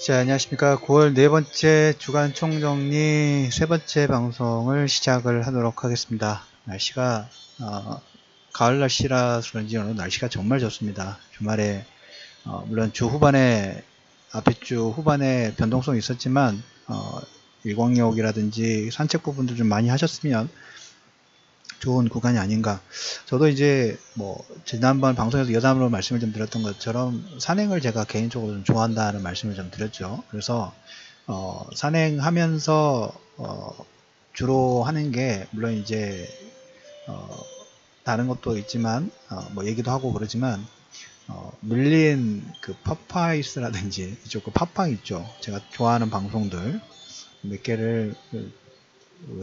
자, 안녕하십니까. 9월 네 번째 주간 총정리 세 번째 방송을 시작을 하도록 하겠습니다. 날씨가, 가을 날씨라서 그런지 오늘 날씨가 정말 좋습니다. 주말에, 물론 주 후반에, 앞에 주 후반에 변동성이 있었지만, 일광욕이라든지 산책 부분도 좀 많이 하셨으면 좋은 구간이 아닌가. 저도 이제 지난번 방송에서 여담으로 말씀을 좀 드렸던 것처럼 산행을 제가 개인적으로 좀 좋아한다는 말씀을 좀 드렸죠. 그래서 산행하면서 주로 하는 게 물론 이제 다른 것도 있지만 얘기도 하고 그러지만 밀린 그 파파이스라든지 이쪽 그 팟빵 있죠. 제가 좋아하는 방송들 몇 개를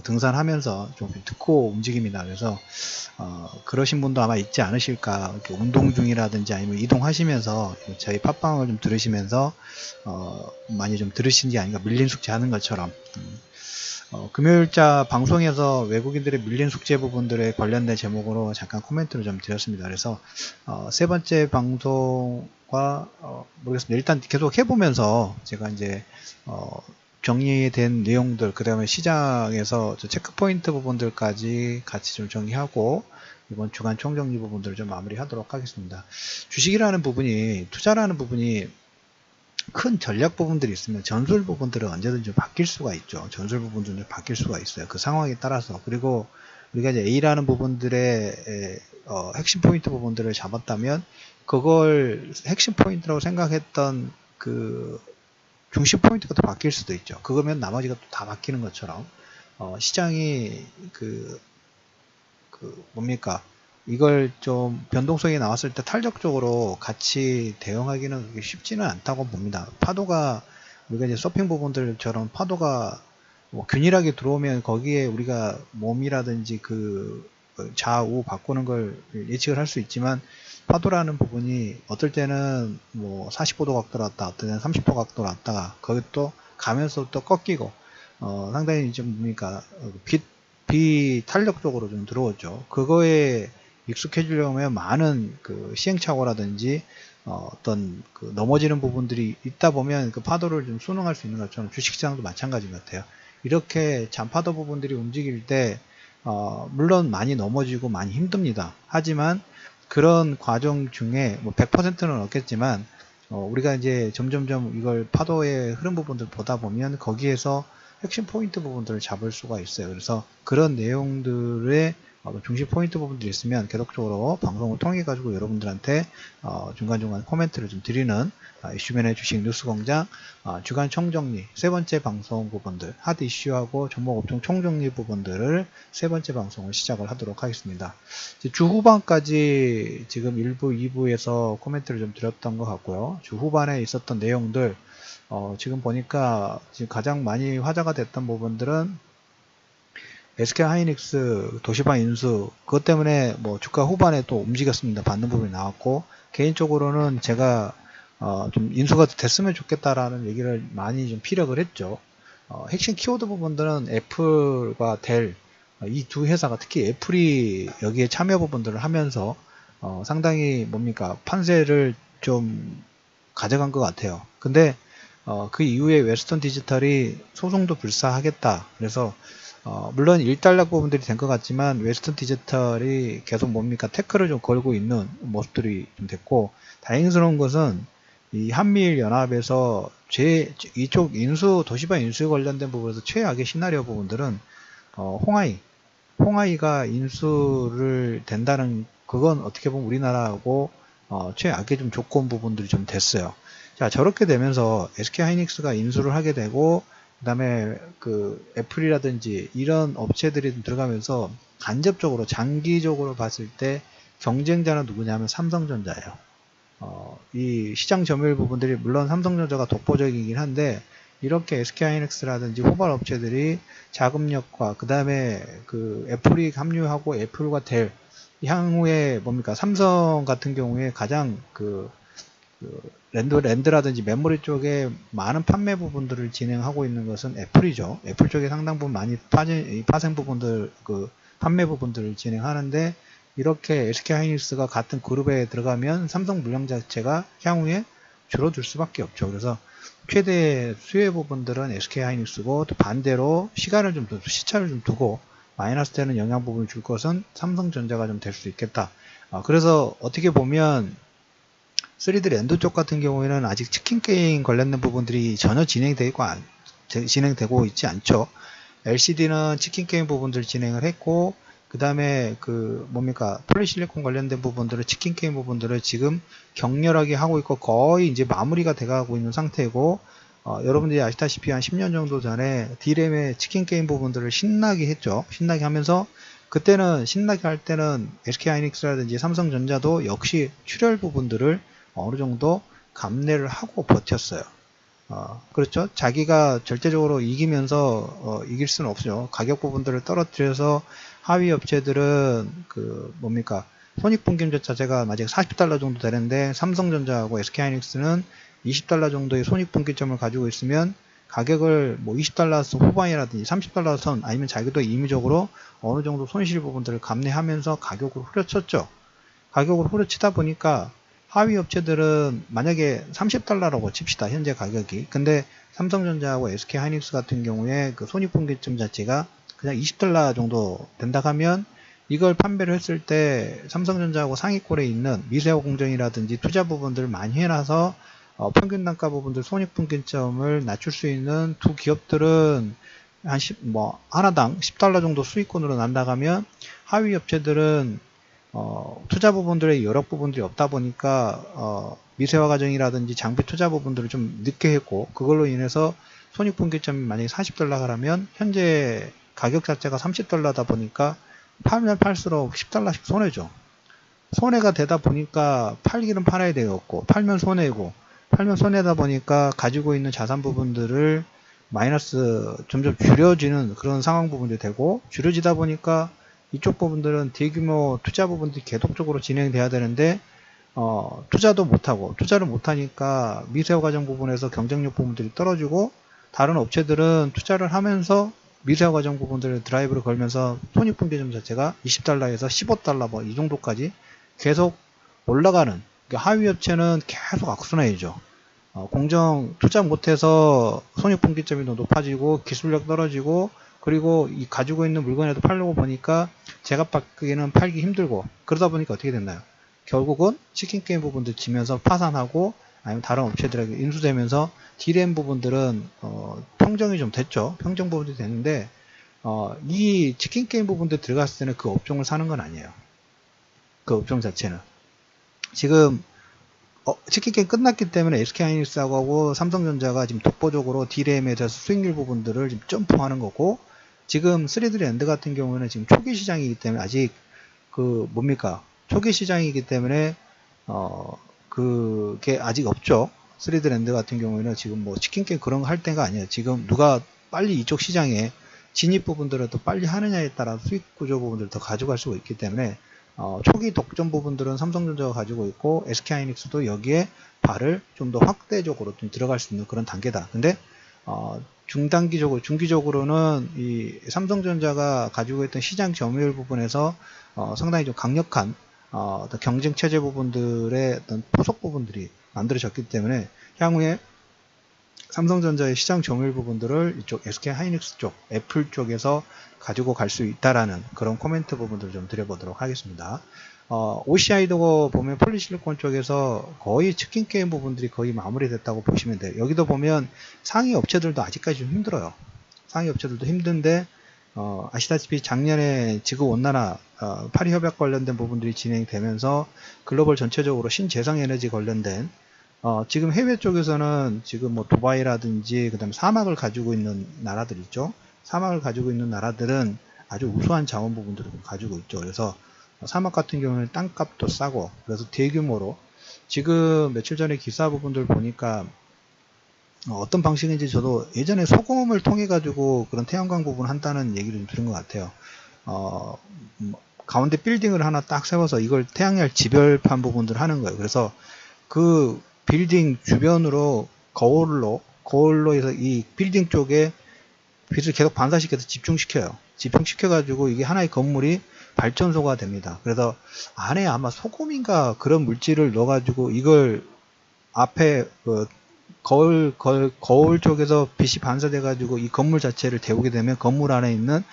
등산하면서 좀 듣고 움직입니다. 그래서 그러신 분도 아마 있지 않으실까. 이렇게 운동 중이라든지 아니면 이동하시면서 저희 팟빵을 좀 들으시면서 많이 좀 들으신지 아닌가. 밀린 숙제 하는 것처럼. 금요일자 방송에서 외국인들의 밀린 숙제 부분들에 관련된 제목으로 잠깐 코멘트를 좀 드렸습니다. 그래서 세 번째 방송과 모르겠습니다. 일단 계속 해보면서 제가 이제 정리된 내용들, 그 다음에 시장에서 체크포인트 부분들까지 같이 좀 정리하고 이번 주간 총정리 부분들을 좀 마무리하도록 하겠습니다. 주식이라는 부분이, 투자라는 부분이 큰 전략 부분들이 있으면 전술 부분들은 언제든지 바뀔 수가 있죠. 전술 부분들은 바뀔 수가 있어요. 그 상황에 따라서. 그리고 우리가 이제 A라는 부분들의 핵심 포인트 부분들을 잡았다면 그걸 핵심 포인트라고 생각했던 그 중심 포인트가 또 바뀔 수도 있죠. 그거면 나머지가 또 다 바뀌는 것처럼 시장이 뭡니까? 이걸 좀 변동성이 나왔을 때 탄력적으로 같이 대응하기는 쉽지는 않다고 봅니다. 파도가 우리가 이제 서핑 부분들처럼 파도가 균일하게 들어오면 거기에 우리가 몸이라든지 그 좌우 바꾸는 걸 예측을 할 수 있지만 파도라는 부분이 어떨 때는 45도 각도로 왔다, 어떨 때는 30도 각도로 왔다가 거기 또 가면서 또 꺾이고 상당히 좀 뭡니까 비탄력적으로 좀 들어오죠. 그거에 익숙해지려면 많은 그 시행착오라든지 어떤 그 넘어지는 부분들이 있다 보면 그 파도를 좀 순응할 수 있는 것처럼 주식시장도 마찬가지인 것 같아요. 이렇게 잔파도 부분들이 움직일 때 물론 많이 넘어지고 많이 힘듭니다. 하지만 그런 과정 중에 100%는 없겠지만 우리가 이제 점점점 이걸 파도의 흐름 부분들 보다 보면 거기에서 핵심 포인트 부분들을 잡을 수가 있어요. 그래서 그런 내용들의 중심 포인트 부분들이 있으면 계속적으로 방송을 통해 가지고 여러분들한테 중간중간 코멘트를 좀 드리는 이슈맨의 주식 뉴스공장 주간 총정리 세 번째 방송 부분들, 하드 이슈하고 종목 업종 총정리 부분들을 세 번째 방송을 시작을 하도록 하겠습니다. 주 후반까지 지금 1부, 2부에서 코멘트를 좀 드렸던 것 같고요. 주 후반에 있었던 내용들 지금 보니까 지금 가장 많이 화제가 됐던 부분들은 SK하이닉스 도시바 인수, 그것 때문에 주가 후반에 또 움직였습니다. 받는 부분이 나왔고, 개인적으로는 제가 좀 인수가 됐으면 좋겠다라는 얘기를 많이 좀 피력을 했죠. 핵심 키워드 부분들은 애플과 델, 이 두 회사가, 특히 애플이 여기에 참여 부분들을 하면서 상당히 판세를 좀 가져간 것 같아요. 근데 그 이후에 웨스턴 디지털이 소송도 불사하겠다. 그래서 물론 일단락 부분들이 된 것 같지만 웨스턴 디지털이 계속 태클을 좀 걸고 있는 모습들이 좀 됐고, 다행스러운 것은 이 한미일 연합에서 이쪽 도시바 인수 관련된 부분에서 최악의 시나리오 부분들은 홍하이가 인수를 된다는, 그건 어떻게 보면 우리나라하고 최악의 좀 조건 부분들이 좀 됐어요. 자, 저렇게 되면서 SK하이닉스가 인수를 하게 되고, 그 다음에 그 애플이라든지 이런 업체들이 들어가면서 간접적으로 장기적으로 봤을 때 경쟁자는 누구냐면 삼성전자예요. 이 시장 점유율 부분들이 물론 삼성전자가 독보적이긴 한데, 이렇게 SK하이닉스라든지 호발 업체들이 자금력과 그 다음에 그 애플이 합류하고 애플과 델, 향후에 삼성 같은 경우에 가장 랜드라든지 메모리 쪽에 많은 판매 부분들을 진행하고 있는 것은 애플이죠. 애플 쪽에 상당 부분 많이 파생 부분들, 판매 부분들을 진행하는데, 이렇게 SK하이닉스가 같은 그룹에 들어가면 삼성 물량 자체가 향후에 줄어들 수밖에 없죠. 그래서 최대 수혜 부분들은 SK하이닉스고, 또 반대로 시간을 좀 시차를 좀 두고 마이너스 되는 영향 부분을 줄 것은 삼성전자가 좀 될 수 있겠다. 그래서 어떻게 보면 3D 랜드 쪽 같은 경우에는 아직 치킨 게임 관련된 부분들이 전혀 진행되고 있지 않죠. LCD는 치킨 게임 부분들 진행을 했고, 그 다음에 폴리실리콘 관련된 부분들을, 치킨 게임 부분들을 지금 격렬하게 하고 있고 거의 이제 마무리가 돼가고 있는 상태고, 여러분들이 아시다시피 한 10년 정도 전에 D램의 치킨 게임 부분들을 신나게 했죠. 신나게 하면서 그때는 신나게 할 때는 SK하이닉스라든지 삼성전자도 역시 출혈 부분들을 어느 정도 감내를 하고 버텼어요. 그렇죠. 자기가 절대적으로 이기면서 이길 수는 없죠. 가격 부분들을 떨어뜨려서 하위 업체들은 손익분기점 자체가 만약 $40 정도 되는데 삼성전자하고 SK하이닉스는 $20 정도의 손익분기점을 가지고 있으면 가격을 $20 후반이라든지 $30 선, 아니면 자기도 임의적으로 어느 정도 손실 부분들을 감내하면서 가격을 후려쳤죠. 가격을 후려치다 보니까 하위 업체들은 만약에 $30라고 칩시다. 현재 가격이. 근데 삼성전자하고 SK하이닉스 같은 경우에 그 손익분기점 자체가 그냥 $20 정도 된다 하면, 이걸 판매를 했을 때 삼성전자하고 상위권에 있는 미세화 공정이라든지 투자 부분들을 많이 해놔서 평균 단가 부분들 손익분기점을 낮출 수 있는 두 기업들은 하나당 $10 정도 수익권으로 난다가면, 하위 업체들은 투자 부분들의 여러 부분들이 없다 보니까 미세화 과정이라든지 장비 투자 부분들을 좀 늦게 했고, 그걸로 인해서 손익분기점이 만약에 $40라면 현재 가격 자체가 $30다 보니까 팔면 팔수록 $10씩 손해죠. 손해가 되다 보니까 팔기는 팔아야 되겠고, 팔면 손해고, 팔면 손해다 보니까 가지고 있는 자산 부분들을 마이너스 점점 줄여지는 그런 상황 부분이 되고, 줄여지다 보니까 이쪽 부분들은 대규모 투자 부분들이 계속적으로 진행돼야 되는데 투자도 못하고, 투자를 못하니까 미세화 과정 부분에서 경쟁력 부분들이 떨어지고, 다른 업체들은 투자를 하면서 미세화 과정 부분들을 드라이브를 걸면서 손익분기점 자체가 $20에서 $15 이 정도까지 계속 올라가는, 그러니까 하위 업체는 계속 악순환이죠. 공정 투자 못해서 손익분기점이 더 높아지고 기술력 떨어지고, 그리고 이 가지고 있는 물건에도 팔려고 보니까 제값받기에는 팔기 힘들고, 그러다 보니까 어떻게 됐나요? 결국은 치킨 게임 부분들 지면서 파산하고, 아니면 다른 업체들에게 인수되면서 D램 부분들은 평정이 좀 됐죠. 평정 부분들이 됐는데 이 치킨 게임 부분들 들어갔을 때는 그 업종을 사는 건 아니에요. 그 업종 자체는 지금 치킨 게임 끝났기 때문에 SK하이닉스하고 삼성전자가 지금 독보적으로 D램에 대해서 수익률 부분들을 지금 점프하는 거고, 지금 3D 랜드 같은 경우는 지금 초기 시장이기 때문에 아직 초기 시장이기 때문에 그게 아직 없죠. 3D 랜드 같은 경우에는 지금 치킨 게임 그런 거 할 때가 아니에요. 지금 누가 빨리 이쪽 시장에 진입 부분들을 더 빨리 하느냐에 따라 수익 구조 부분들을 더 가져갈 수가 있기 때문에 초기 독점 부분들은 삼성전자가 가지고 있고, SK하이닉스도 여기에 발을 좀 더 확대적으로 좀 들어갈 수 있는 그런 단계다. 근데 중기적으로는 이 삼성전자가 가지고 있던 시장 점유율 부분에서 상당히 좀 강력한 어떤 경쟁 체제 부분들의 어떤 포석 부분들이 만들어졌기 때문에 향후에 삼성전자의 시장 점유율 부분들을 이쪽 SK하이닉스 쪽, 애플 쪽에서 가지고 갈 수 있다라는 그런 코멘트 부분들을 좀 드려보도록 하겠습니다. OCI도 보면 폴리실리콘 쪽에서 거의 치킨 게임 부분들이 거의 마무리됐다고 보시면 돼요. 여기도 보면 상위 업체들도 아직까지 좀 힘들어요. 상위 업체들도 힘든데 아시다시피 작년에 지구온난화 파리 협약 관련된 부분들이 진행되면서 글로벌 전체적으로 신재생에너지 관련된 지금 해외 쪽에서는 지금 두바이라든지 그다음에 사막을 가지고 있는 나라들 있죠. 사막을 가지고 있는 나라들은 아주 우수한 자원 부분들을 가지고 있죠. 그래서 사막 같은 경우는 땅값도 싸고, 그래서 대규모로 지금 며칠 전에 기사 부분들 보니까 어떤 방식인지 저도 예전에 소금을 통해 가지고 그런 태양광 부분 한다는 얘기를 좀 들은 것 같아요. 가운데 빌딩을 하나 딱 세워서 이걸 태양열 지별판 부분들 하는 거예요. 그래서 그 빌딩 주변으로 거울로 해서 이 빌딩 쪽에 빛을 계속 반사시켜서 집중시켜요. 집중시켜가지고 이게 하나의 건물이 발전소가 됩니다. 그래서 안에 아마 소금인가 그런 물질을 넣어가지고 이걸 앞에 거울 쪽에서 빛이 반사돼 가지고 이 건물 자체를 데우게 되면 건물 안에 있는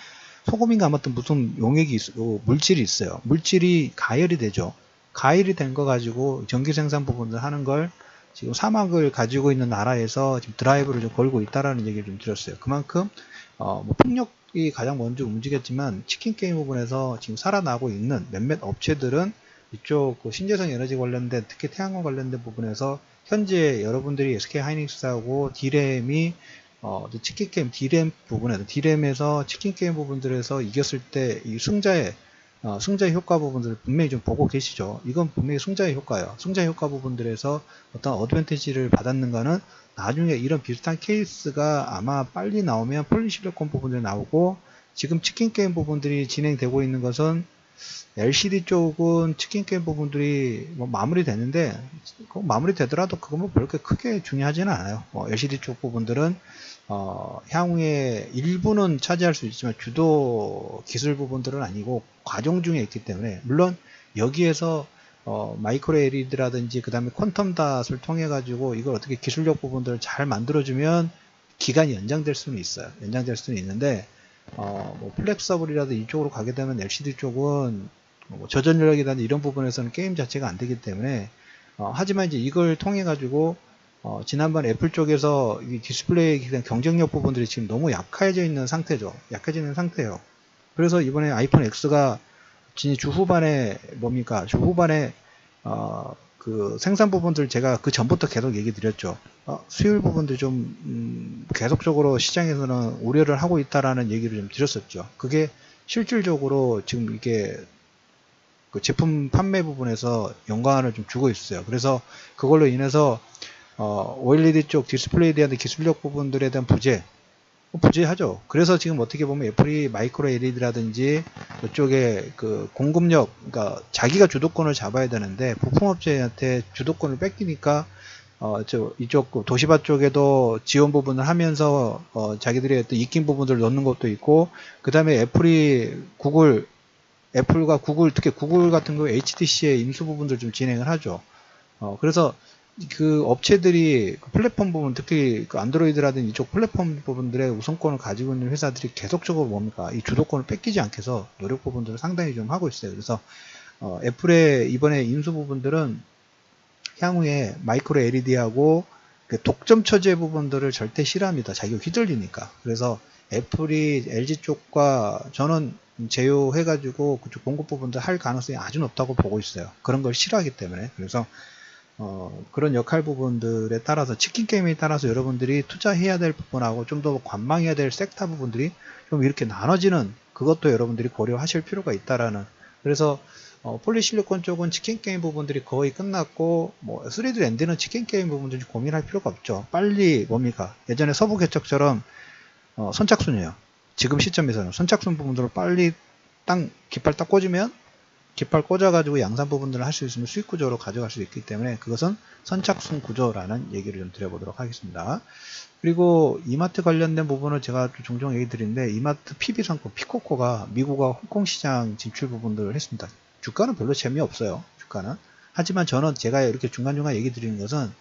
소금인가 아무튼 무슨 용액이 물질이 있어요. 물질이 가열이 되죠. 가열이 된 거 가지고 전기 생산 부분을 하는 걸 지금 사막을 가지고 있는 나라에서 지금 드라이브를 좀 걸고 있다라는 얘기를 좀 드렸어요. 그만큼 뭐 폭력이 가장 먼저 움직였지만 치킨 게임 부분에서 지금 살아나고 있는 몇몇 업체들은 이쪽 그 신재생 에너지 관련된 특히 태양광 관련된 부분에서 현재 여러분들이 SK 하이닉스하고 D램이 치킨 게임 D램 부분에서 D램에서 치킨 게임 부분들에서 이겼을 때 이 승자의 효과 부분들을 분명히 좀 보고 계시죠. 이건 분명히 승자의 효과예요. 승자의 효과 부분들에서 어떤 어드밴티지를 받았는가는 나중에 이런 비슷한 케이스가 아마 빨리 나오면 폴리실리콘 부분들이 나오고, 지금 치킨 게임 부분들이 진행되고 있는 것은 LCD 쪽은 치킨 게임 부분들이 뭐 마무리되는데, 마무리되더라도 그건 뭐 그렇게 크게 중요하지는 않아요. LCD 쪽 부분들은 향후에 일부는 차지할 수 있지만 주도 기술 부분들은 아니고 과정 중에 있기 때문에, 물론 여기에서 마이크로 LED라든지 그 다음에 퀀텀 닷을 통해 가지고 이걸 어떻게 기술력 부분들을 잘 만들어주면 기간이 연장될 수는 있어요. 연장될 수는 있는데 뭐 플렉서블이라도 이쪽으로 가게 되면 LCD 쪽은 뭐 저전력이라든지 이런 부분에서는 게임 자체가 안 되기 때문에 하지만 이제 이걸 통해 가지고 지난번 애플 쪽에서 이 디스플레이에 대한 경쟁력 부분들이 지금 너무 약해져 있는 상태죠. 약해져 있는 상태예요. 그래서 이번에 아이폰 X가 주 후반에 주 후반에 그 생산 부분들 제가 그 전부터 계속 얘기 드렸죠. 수율 부분들 좀 계속적으로 시장에서는 우려를 하고 있다라는 얘기를 좀 드렸었죠. 그게 실질적으로 지금 이게 그 제품 판매 부분에서 영광을 좀 주고 있어요. 그래서 그걸로 인해서 OLED 쪽 디스플레이에 대한 기술력 부분들에 대한 부재하죠. 그래서 지금 어떻게 보면 애플이 마이크로 LED라든지 이쪽에 그 공급력, 그러니까 자기가 주도권을 잡아야 되는데 부품업체한테 주도권을 뺏기니까 이쪽 도시바 쪽에도 지원 부분을 하면서 자기들의 어떤 익힌 부분들을 넣는 것도 있고, 그 다음에 애플과 구글, 특히 구글 같은 경우 HTC의 임수 부분들 좀 진행을 하죠. 그래서 그 업체들이 그 플랫폼 부분, 특히 그 안드로이드라든지 이쪽 플랫폼 부분들의 우선권을 가지고 있는 회사들이 계속적으로 이 주도권을 뺏기지 않게 해서 노력 부분들을 상당히 좀 하고 있어요. 그래서 애플의 이번에 인수 부분들은 향후에 마이크로 LED하고 그 독점 처제 부분들을 절대 싫어합니다. 자기가 휘둘리니까. 그래서 애플이 LG 쪽과 저는 제휴해가지고 그쪽 공급 부분들 할 가능성이 아주 높다고 보고 있어요. 그런 걸 싫어하기 때문에. 그래서 그런 역할 부분들에 따라서 치킨 게임에 따라서 여러분들이 투자해야 될 부분하고 좀 더 관망해야 될 섹터 부분들이 좀 이렇게 나눠지는, 그것도 여러분들이 고려하실 필요가 있다라는. 그래서 폴리실리콘 쪽은 치킨 게임 부분들이 거의 끝났고, 뭐 3D 랜드는 치킨 게임 부분들이 고민할 필요가 없죠. 빨리 예전에 서부 개척처럼 선착순이에요. 지금 시점에서는 선착순 부분들을 빨리 깃발 딱 꽂으면 깃발 꽂아가지고 양산 부분들을 할 수 있으면 수익 구조로 가져갈 수 있기 때문에 그것은 선착순 구조라는 얘기를 좀 드려보도록 하겠습니다. 그리고 이마트 관련된 부분을 제가 종종 얘기 드리는데, 이마트 PB 상품 피코코가 미국과 홍콩 시장 진출 부분들을 했습니다. 주가는 별로 재미없어요. 주가는. 하지만 저는 제가 이렇게 중간중간 얘기 드리는 것은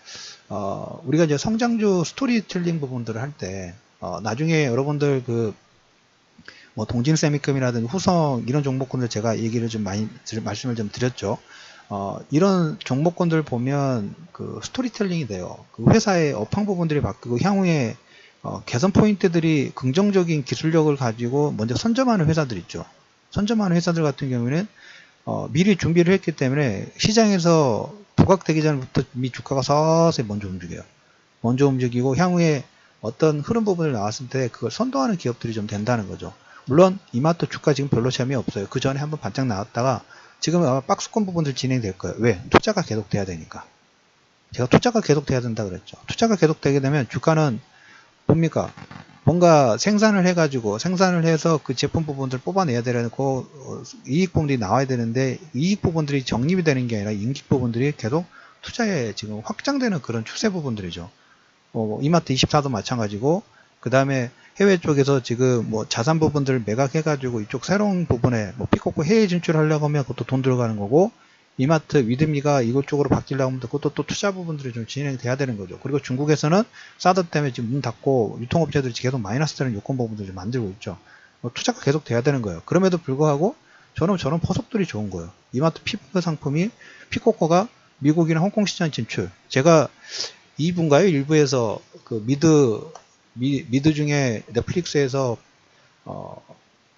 우리가 이제 성장주 스토리텔링 부분들을 할 때 나중에 여러분들 뭐 동진세미컴이라든지 후성 이런 종목군들 제가 얘기를 좀 많이 말씀을 좀 드렸죠. 이런 종목군들 보면 그 스토리텔링이 돼요. 그 회사의 업황 부분들이 바뀌고 향후에 개선 포인트들이 긍정적인 기술력을 가지고 먼저 선점하는 회사들 있죠. 선점하는 회사들 같은 경우에는 미리 준비를 했기 때문에 시장에서 부각되기 전부터 미 주가가 서서히 먼저 움직여요. 먼저 움직이고 향후에 어떤 흐름 부분을 나왔을 때 그걸 선도하는 기업들이 좀 된다는 거죠. 물론 이마트 주가 지금 별로 재미없어요. 그 전에 한번 반짝 나왔다가 지금 아마 박스권 부분들 진행될 거예요. 왜? 투자가 계속 돼야 되니까. 제가 투자가 계속 돼야 된다 그랬죠. 투자가 계속 되게 되면 주가는 뭔가 생산을 해서 그 제품 부분들 뽑아내야 되고 이익 부분들이 나와야 되는데, 이익 부분들이 적립이 되는 게 아니라 인기 부분들이 계속 투자에 지금 확장되는 그런 추세 부분들이죠. 이마트 24도 마찬가지고, 그 다음에 해외 쪽에서 지금 뭐 자산 부분들을 매각해가지고 이쪽 새로운 부분에 피코코 해외 진출하려고 하면 그것도 돈 들어가는 거고, 이마트, 위드미가 이곳 쪽으로 바뀌려고 하면 그것도 또 투자 부분들이 좀 진행돼야 되는 거죠. 그리고 중국에서는 사드 때문에 지금 문 닫고 유통업체들이 계속 마이너스 되는 요건 부분들을 좀 만들고 있죠. 투자가 계속 돼야 되는 거예요. 그럼에도 불구하고 저는 저런 포석들이 좋은 거예요. 이마트 피크 상품이 피코코가 미국이나 홍콩 시장 진출. 제가 2부인가요? 1부에서 그 미드 중에 넷플릭스에서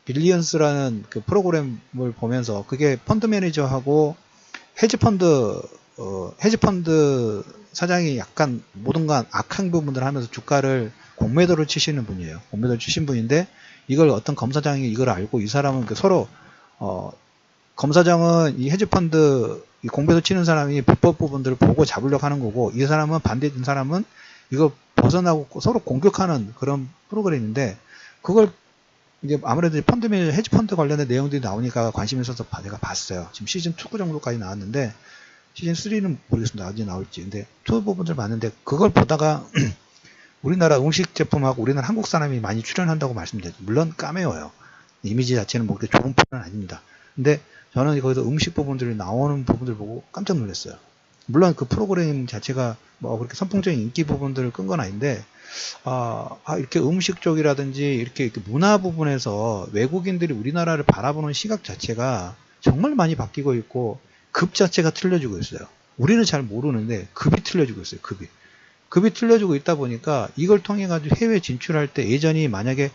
빌리언스라는 그 프로그램을 보면서 그게 펀드 매니저하고 헤지펀드 사장이 약간 모든 건 악한 부분들을 하면서 주가를 공매도를 치시는 분이에요. 공매도를 치신 분인데 이걸 어떤 검사장이 이걸 알고 이 사람은 그 서로 검사장은 이 헤지펀드 이 공매도 치는 사람이 불법 부분들을 보고 잡으려고 하는 거고 이 사람은 반대된 사람은 이거 벗어나고 서로 공격하는 그런 프로그램인데 그걸 이제 아무래도 펀드 매니저 헤지펀드 관련된 내용들이 나오니까 관심 있어서 제가 봤어요. 지금 시즌 2 정도까지 나왔는데 시즌 3는 모르겠습니다. 언제 나올지. 근데 2 부분들 봤는데 그걸 보다가 우리나라 음식 제품하고 우리나라 한국 사람이 많이 출연한다고 말씀드렸죠. 물론 까메오예요. 이미지 자체는 뭐 그렇게 좋은 편은 아닙니다. 근데 저는 거기서 음식 부분들이 나오는 부분들 보고 깜짝 놀랐어요. 물론 그 프로그램 자체가 뭐 그렇게 선풍적인 인기 부분들을 끈 건 아닌데 이렇게 음식 쪽이라든지 이렇게 문화 부분에서 외국인들이 우리나라를 바라보는 시각 자체가 정말 많이 바뀌고 있고 급 자체가 틀려지고 있어요. 우리는 잘 모르는데 급이 틀려지고 있어요. 급이 틀려지고 있다 보니까 이걸 통해 가지고 해외 진출할 때 예전이 만약에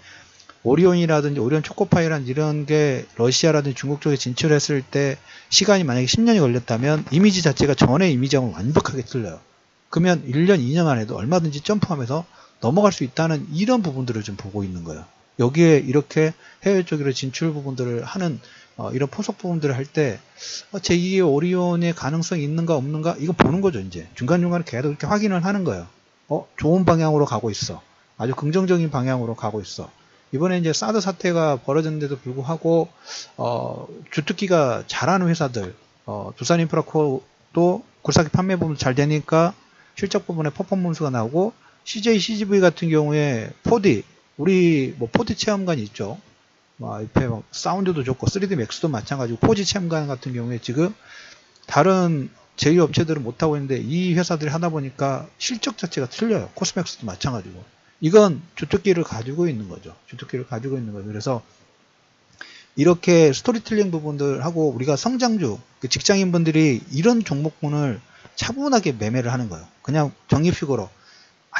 오리온이라든지 오리온 초코파이라든지 이런 게 러시아라든지 중국 쪽에 진출했을 때 시간이 만약에 10년이 걸렸다면 이미지 자체가 전의 이미지하고는 완벽하게 틀려요. 그러면 1년, 2년 안에도 얼마든지 점프하면서 넘어갈 수 있다는 이런 부분들을 좀 보고 있는 거예요. 여기에 이렇게 해외 쪽으로 진출 부분들을 하는 이런 포석 부분들을 할 때 제2의 오리온의 가능성이 있는가 없는가 이거 보는 거죠. 이제 중간중간에 계속 이렇게 확인을 하는 거예요. 좋은 방향으로 가고 있어. 아주 긍정적인 방향으로 가고 있어. 이번에 이제 사드 사태가 벌어졌는데도 불구하고 주특기가 잘하는 회사들 두산인프라코도 굴삭기 판매 부분 잘 되니까 실적 부분에 퍼포먼스가 나오고 CJ, CGV 같은 경우에 4D 우리 뭐 4D 체험관이 있죠. 옆에 막 사운드도 좋고 3D 맥스도 마찬가지고 4D 체험관 같은 경우에 지금 다른 제휴업체들은 못하고 있는데 이 회사들이 하다 보니까 실적 자체가 틀려요. 코스맥스도 마찬가지고. 이건 주특기를 가지고 있는 거죠. 주특기를 가지고 있는 거죠. 그래서 이렇게 스토리텔링 부분들하고 우리가 성장주, 직장인분들이 이런 종목군을 차분하게 매매를 하는 거예요. 그냥 적립식으로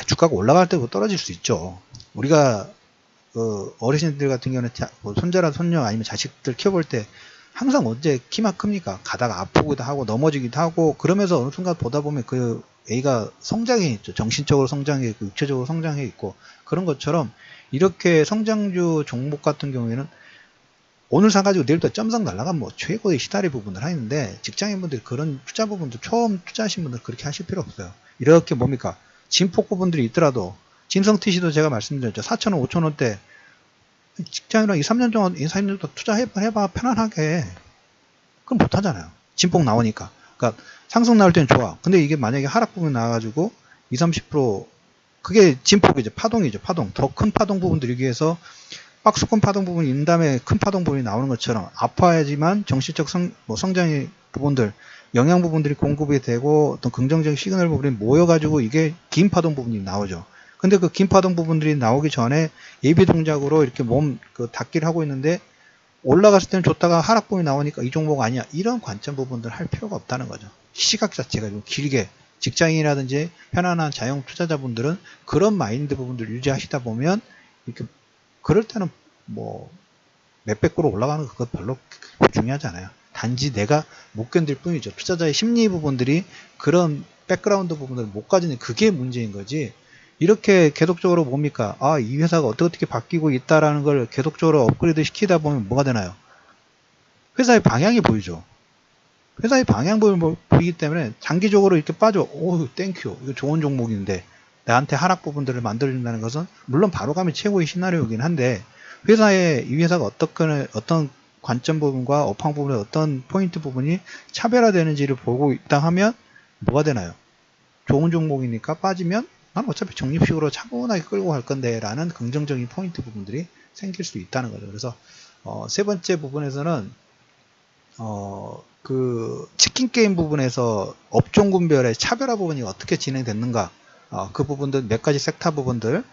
주가가 올라갈 때부터 떨어질 수 있죠. 우리가 어르신들 같은 경우는 손자나 손녀 아니면 자식들 키워볼 때 항상 언제 키만 큽니까? 가다가 아프기도 하고 넘어지기도 하고 그러면서 어느 순간 보다 보면 그 A가 성장해 있죠. 정신적으로 성장해 있고 육체적으로 성장해 있고 그런 것처럼 이렇게 성장주 종목 같은 경우에는 오늘 사가지고 내일부터 점상 날라가면 뭐 최고의 시다리 부분을 하는데 직장인분들이 그런 투자 부분들 처음 투자하신 분들 그렇게 하실 필요 없어요. 이렇게 뭡니까? 진폭 부분들이 있더라도 진성 TC도 제가 말씀드렸죠. 4,000원, 5,000원대 직장이랑 2, 3년 동안 2, 3년 정도 투자해봐 편안하게. 그럼 못하잖아요. 진폭 나오니까. 그러니까 상승 나올 때는 좋아. 근데 이게 만약에 하락 부분이 나와가지고 20, 30% 그게 진폭이죠. 파동이죠. 파동. 더 큰 파동 부분 들이기 위해서 박스권 파동 부분이 있는 다음에 큰 파동 부분이 나오는 것처럼 아파야지만 정신적 성장의 부분들, 영양 부분들이 공급이 되고 어떤 긍정적인 시그널 부분이 모여가지고 이게 긴 파동 부분이 나오죠. 근데 그 긴 파동 부분들이 나오기 전에 예비 동작으로 이렇게 몸 닫기를 하고 있는데 올라갔을 때는 좋다가 하락 부분이 나오니까 이 종목 아니야. 이런 관점 부분들 할 필요가 없다는 거죠. 시각 자체가 좀 길게 직장인이라든지 편안한 자영 투자자분들은 그런 마인드 부분들을 유지하시다 보면 이렇게 그럴 때는 뭐 몇백 으로 올라가는 거 그거 별로 중요하지 않아요. 단지 내가 못 견딜 뿐이죠. 투자자의 심리 부분들이 그런 백그라운드 부분들을 못 가지는 그게 문제인 거지. 이렇게 계속적으로 뭡니까? 이 회사가 어떻게 바뀌고 있다라는 걸 계속적으로 업그레이드 시키다 보면 뭐가 되나요? 회사의 방향이 보이죠. 회사의 방향을 보이기 때문에 장기적으로 이렇게 빠져. 오, 땡큐. 이거 좋은 종목인데 나한테 하락 부분들을 만들어준다는 것은 물론 바로감이 최고의 시나리오이긴 한데 회사의 이 회사가 어떤 관점 부분과 업황 부분의 어떤 포인트 부분이 차별화되는지를 보고 있다 하면 뭐가 되나요? 좋은 종목이니까 빠지면 난 어차피 적립식으로 차분하게 끌고 갈 건데 라는 긍정적인 포인트 부분들이 생길 수 있다는 거죠. 그래서 세 번째 부분에서는 그 치킨 게임 부분에서 업종 군별의 차별화 부분이 어떻게 진행됐는가, 그 부분들 몇 가지 섹터 부분들,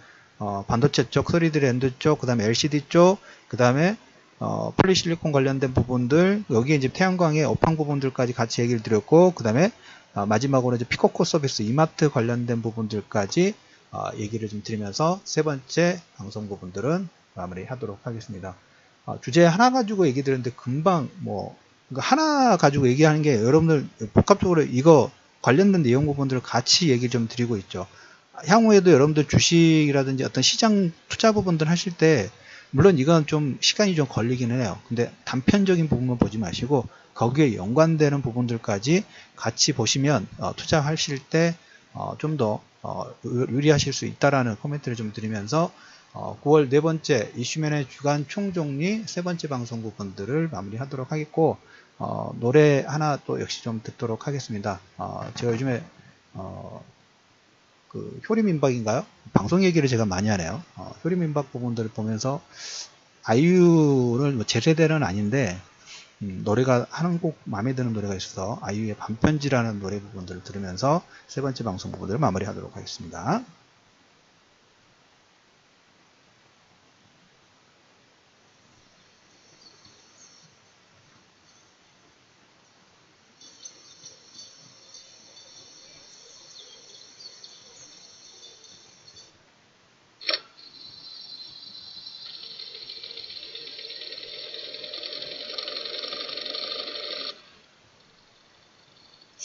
반도체 쪽, 3D 랜드 쪽, 그 다음에 LCD 쪽, 그 다음에 폴리실리콘 관련된 부분들, 여기에 이제 태양광의 업황 부분들까지 같이 얘기를 드렸고, 그 다음에 마지막으로 이제 피코코 서비스 이마트 관련된 부분들까지 얘기를 좀 드리면서 세 번째 방송 부분들은 마무리하도록 하겠습니다. 주제 하나 가지고 얘기 드렸는데 금방 하나 가지고 얘기하는 게 여러분들 복합적으로 이거 관련된 내용 부분들을 같이 얘기 좀 드리고 있죠. 향후에도 여러분들 주식이라든지 어떤 시장 투자 부분들 하실 때 물론 이건 좀 시간이 좀 걸리기는 해요. 근데 단편적인 부분만 보지 마시고 거기에 연관되는 부분들까지 같이 보시면 투자하실 때 좀 더 유리하실 수 있다라는 코멘트를 좀 드리면서 9월 네 번째 이슈맨의 주간 총정리 세 번째 방송 부분들을 마무리하도록 하겠고, 노래 하나 또 역시 좀 듣도록 하겠습니다. 제가 요즘에 그 효리민박인가요? 방송 얘기를 제가 많이 하네요. 효리민박 부분들을 보면서 아이유를 제 세대는 아닌데 노래가 한 곡 마음에 드는 노래가 있어서 아이유의 반편지라는 노래 부분들을 들으면서 세 번째 방송 부분들을 마무리하도록 하겠습니다.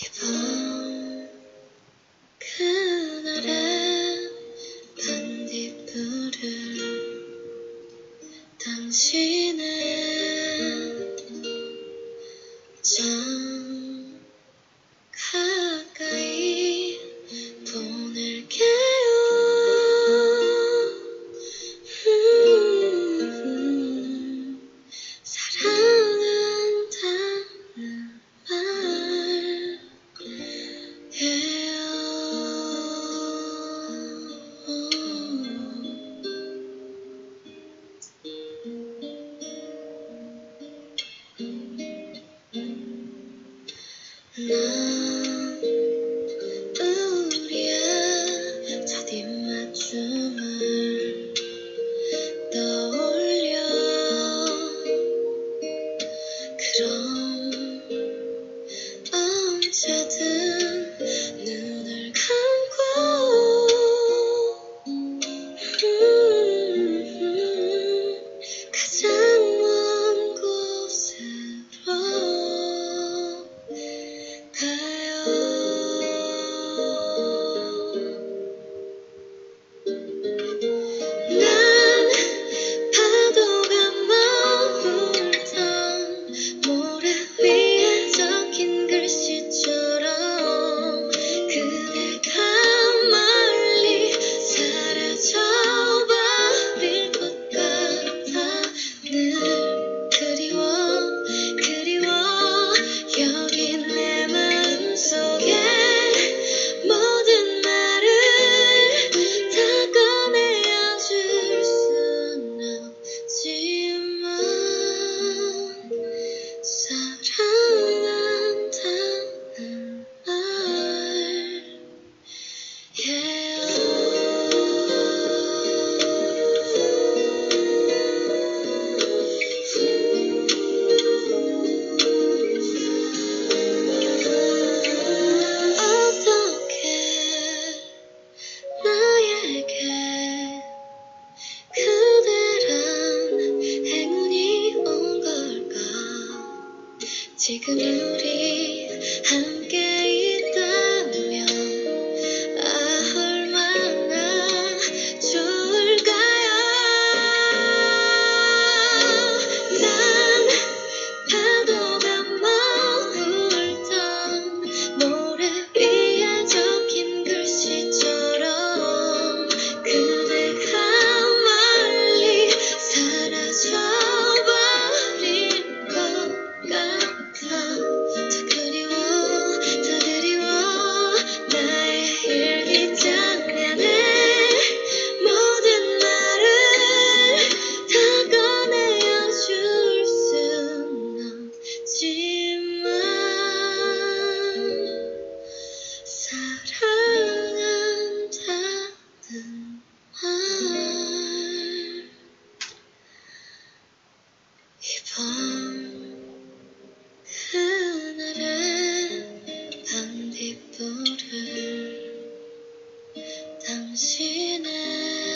이번 그날의 반딧불을 당신은 참 가까이 보낼게요. 사랑한다는 말 해요. 난 우리의 첫 입맞춤을 떠올려. 그럼 언제든 눈을 감고 가장 먼 곳으로 가요. 난 파도가 머물던 모래 위에 적힌 글씨처럼 그대가 멀리 사라져버릴 것 같아. 늘 그리워 여기 내 마음속에 모든 말을 다 꺼내어줄 순 없지만 사랑한다는 말 어떻게 나에게 그대란 행운이 온 걸까. 지금은